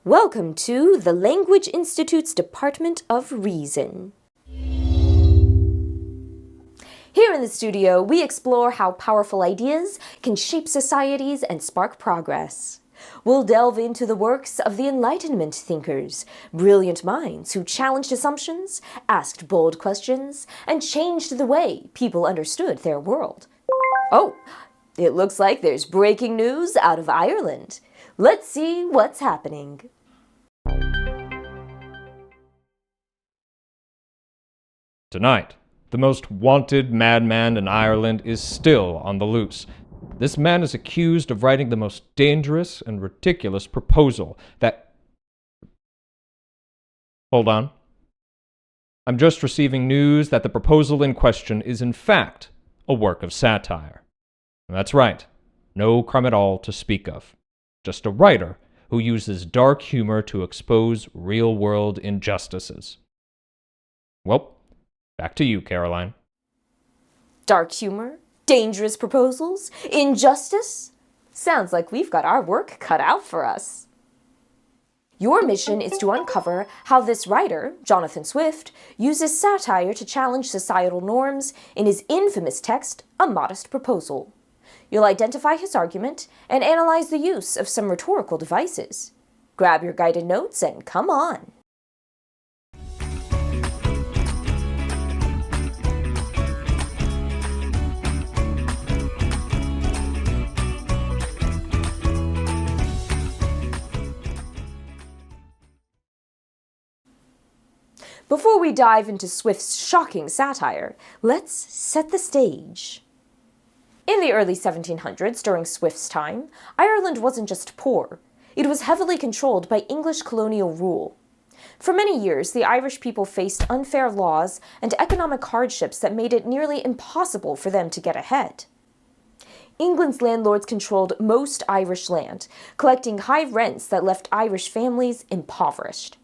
Welcome to the Language Institute's Department of Reason. Here in the studio, we explore how powerful ideas can shape societies and spark progress. We'll delve into the works of the Enlightenment thinkers, brilliant minds who challenged assumptions, asked bold questions, and changed the way people understood their world. Oh, it looks like there's breaking news out of Ireland. Let's see what's happening. Tonight, the most wanted madman in Ireland is still on the loose. This man is accused of writing the most dangerous and ridiculous proposal that... Hold on. I'm just receiving news that the proposal in question is in fact a work of satire. That's right, no crime at all to speak of. Just a writer who uses dark humor to expose real-world injustices. Well, back to you, Caroline. Dark humor? Dangerous proposals? Injustice? Sounds like we've got our work cut out for us. Your mission is to uncover how this writer, Jonathan Swift, uses satire to challenge societal norms in his infamous text, A Modest Proposal. You'll identify his argument and analyze the use of some rhetorical devices. Grab your guided notes and come on. Before we dive into Swift's shocking satire, let's set the stage. In the early 1700s, during Swift's time, Ireland wasn't just poor. It was heavily controlled by English colonial rule. For many years, the Irish people faced unfair laws and economic hardships that made it nearly impossible for them to get ahead. England's landlords controlled most Irish land, collecting high rents that left Irish families impoverished.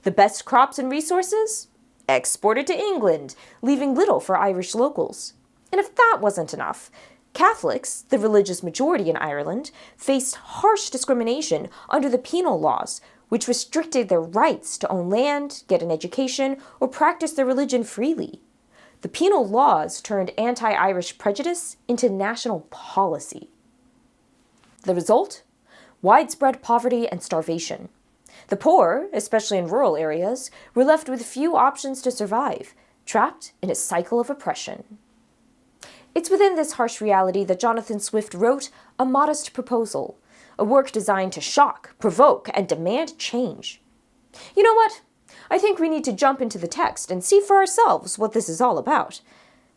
The best crops and resources? Exported to England, leaving little for Irish locals. And if that wasn't enough, Catholics, the religious majority in Ireland, faced harsh discrimination under the penal laws, which restricted their rights to own land, get an education, or practice their religion freely. The penal laws turned anti-Irish prejudice into national policy. The result? Widespread poverty and starvation. The poor, especially in rural areas, were left with few options to survive, trapped in a cycle of oppression. It's within this harsh reality that Jonathan Swift wrote A Modest Proposal, a work designed to shock, provoke, and demand change. You know what? I think we need to jump into the text and see for ourselves what this is all about.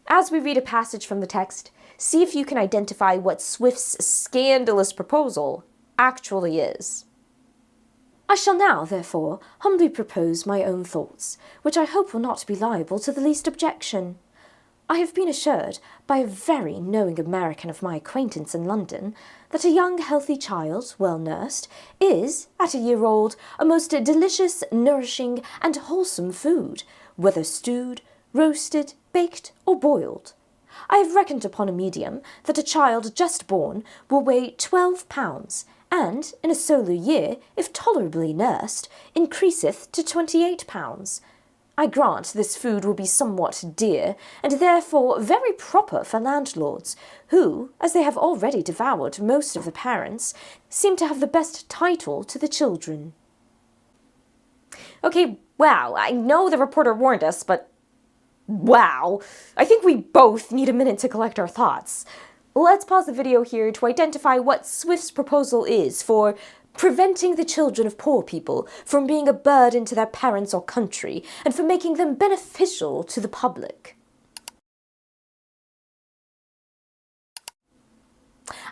As we read a passage from the text, see if you can identify what Swift's scandalous proposal actually is. I shall now, therefore, humbly propose my own thoughts, which I hope will not be liable to the least objection. I have been assured by a very knowing American of my acquaintance in London that a young healthy child, well nursed, is, at a year old, a most delicious, nourishing, and wholesome food, whether stewed, roasted, baked, or boiled. I have reckoned upon a medium that a child just born will weigh 12 pounds, and, in a solar year, if tolerably nursed, increaseth to 28 pounds. I grant this food will be somewhat dear, and therefore very proper for landlords, who, as they have already devoured most of the parents, seem to have the best title to the children. Okay, wow, I know the reporter warned us, but wow, I think we both need a minute to collect our thoughts. Let's pause the video here to identify what Swift's proposal is for preventing the children of poor people from being a burden to their parents or country, and for making them beneficial to the public.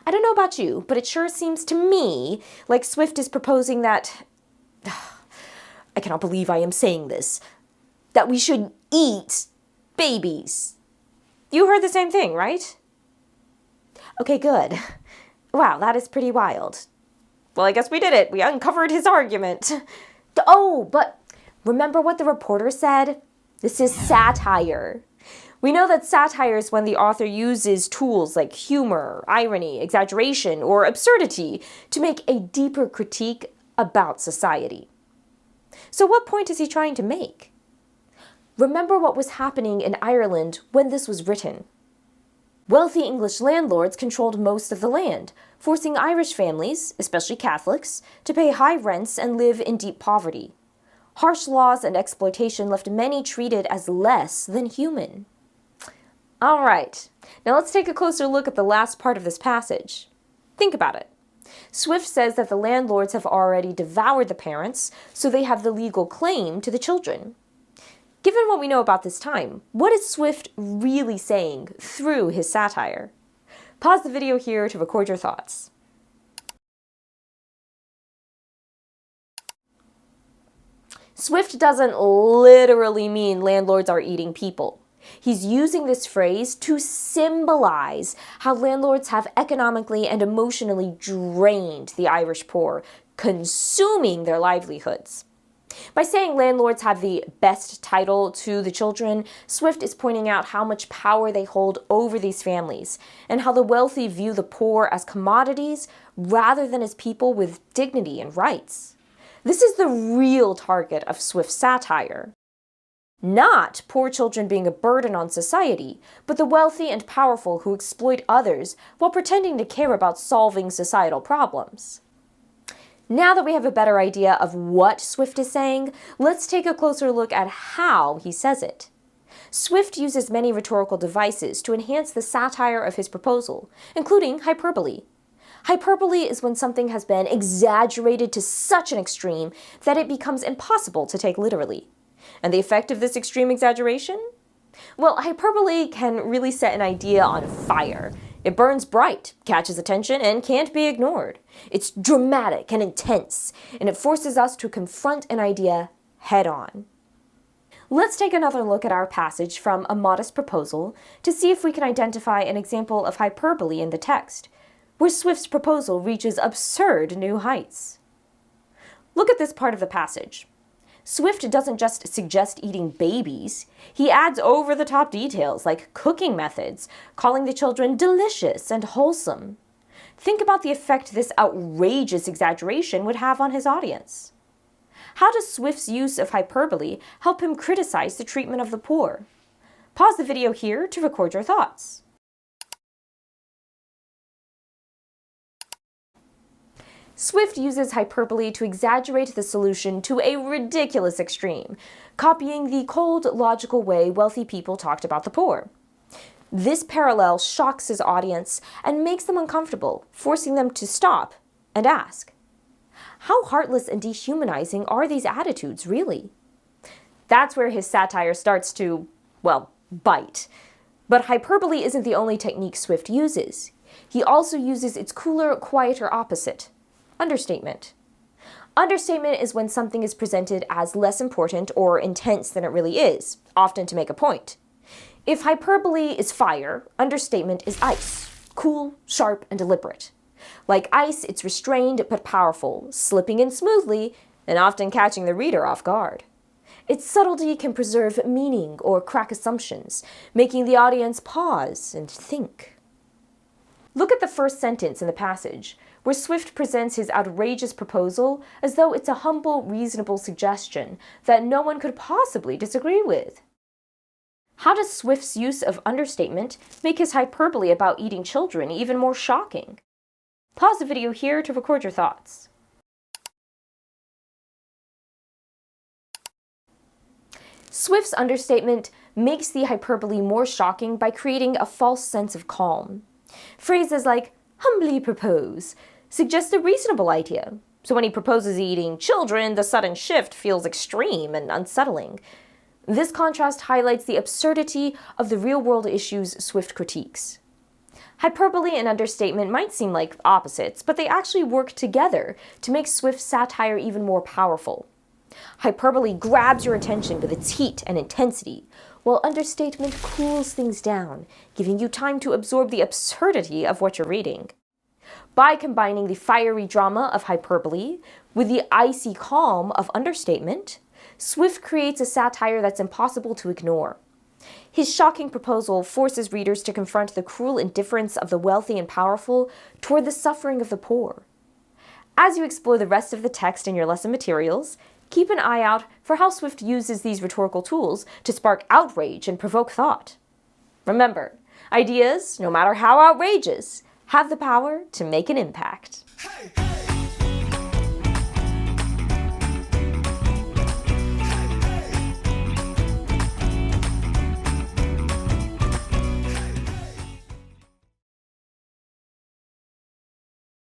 I don't know about you, but it sure seems to me like Swift is proposing that... I cannot believe I am saying this. That we should eat babies. You heard the same thing, right? Okay, good. Wow, that is pretty wild. Well, I guess we did it. We uncovered his argument. Oh, but remember what the reporter said? This is satire. We know that satire is when the author uses tools like humor, irony, exaggeration, or absurdity to make a deeper critique about society. So what point is he trying to make? Remember what was happening in Ireland when this was written. Wealthy English landlords controlled most of the land, forcing Irish families, especially Catholics, to pay high rents and live in deep poverty. Harsh laws and exploitation left many treated as less than human. All right, now let's take a closer look at the last part of this passage. Think about it. Swift says that the landlords have already devoured the parents, so they have the legal claim to the children. Given what we know about this time, what is Swift really saying through his satire? Pause the video here to record your thoughts. Swift doesn't literally mean landlords are eating people. He's using this phrase to symbolize how landlords have economically and emotionally drained the Irish poor, consuming their livelihoods. By saying landlords have the best title to the children, Swift is pointing out how much power they hold over these families, and how the wealthy view the poor as commodities rather than as people with dignity and rights. This is the real target of Swift's satire. Not poor children being a burden on society, but the wealthy and powerful who exploit others while pretending to care about solving societal problems. Now that we have a better idea of what Swift is saying, let's take a closer look at how he says it. Swift uses many rhetorical devices to enhance the satire of his proposal, including hyperbole. Hyperbole is when something has been exaggerated to such an extreme that it becomes impossible to take literally. And the effect of this extreme exaggeration? Well, hyperbole can really set an idea on fire. It burns bright, catches attention, and can't be ignored. It's dramatic and intense, and it forces us to confront an idea head-on. Let's take another look at our passage from A Modest Proposal to see if we can identify an example of hyperbole in the text, where Swift's proposal reaches absurd new heights. Look at this part of the passage. Swift doesn't just suggest eating babies, he adds over-the-top details like cooking methods, calling the children delicious and wholesome. Think about the effect this outrageous exaggeration would have on his audience. How does Swift's use of hyperbole help him criticize the treatment of the poor? Pause the video here to record your thoughts. Swift uses hyperbole to exaggerate the solution to a ridiculous extreme, copying the cold, logical way wealthy people talked about the poor. This parallel shocks his audience and makes them uncomfortable, forcing them to stop and ask, how heartless and dehumanizing are these attitudes, really? That's where his satire starts to, well, bite. But hyperbole isn't the only technique Swift uses. He also uses its cooler, quieter opposite, understatement. Understatement is when something is presented as less important or intense than it really is, often to make a point. If hyperbole is fire, understatement is ice, cool, sharp, and deliberate. Like ice, it's restrained but powerful, slipping in smoothly, and often catching the reader off guard. Its subtlety can preserve meaning or crack assumptions, making the audience pause and think. Look at the first sentence in the passage, where Swift presents his outrageous proposal as though it's a humble, reasonable suggestion that no one could possibly disagree with. How does Swift's use of understatement make his hyperbole about eating children even more shocking? Pause the video here to record your thoughts. Swift's understatement makes the hyperbole more shocking by creating a false sense of calm. Phrases like humbly propose suggest a reasonable idea, so when he proposes eating children, the sudden shift feels extreme and unsettling. This contrast highlights the absurdity of the real-world issues Swift critiques. Hyperbole and understatement might seem like opposites, but they actually work together to make Swift's satire even more powerful. Hyperbole grabs your attention with its heat and intensity, while understatement cools things down, giving you time to absorb the absurdity of what you're reading. By combining the fiery drama of hyperbole with the icy calm of understatement, Swift creates a satire that's impossible to ignore. His shocking proposal forces readers to confront the cruel indifference of the wealthy and powerful toward the suffering of the poor. As you explore the rest of the text in your lesson materials, keep an eye out for how Swift uses these rhetorical tools to spark outrage and provoke thought. Remember, ideas, no matter how outrageous, have the power to make an impact. Hey, hey.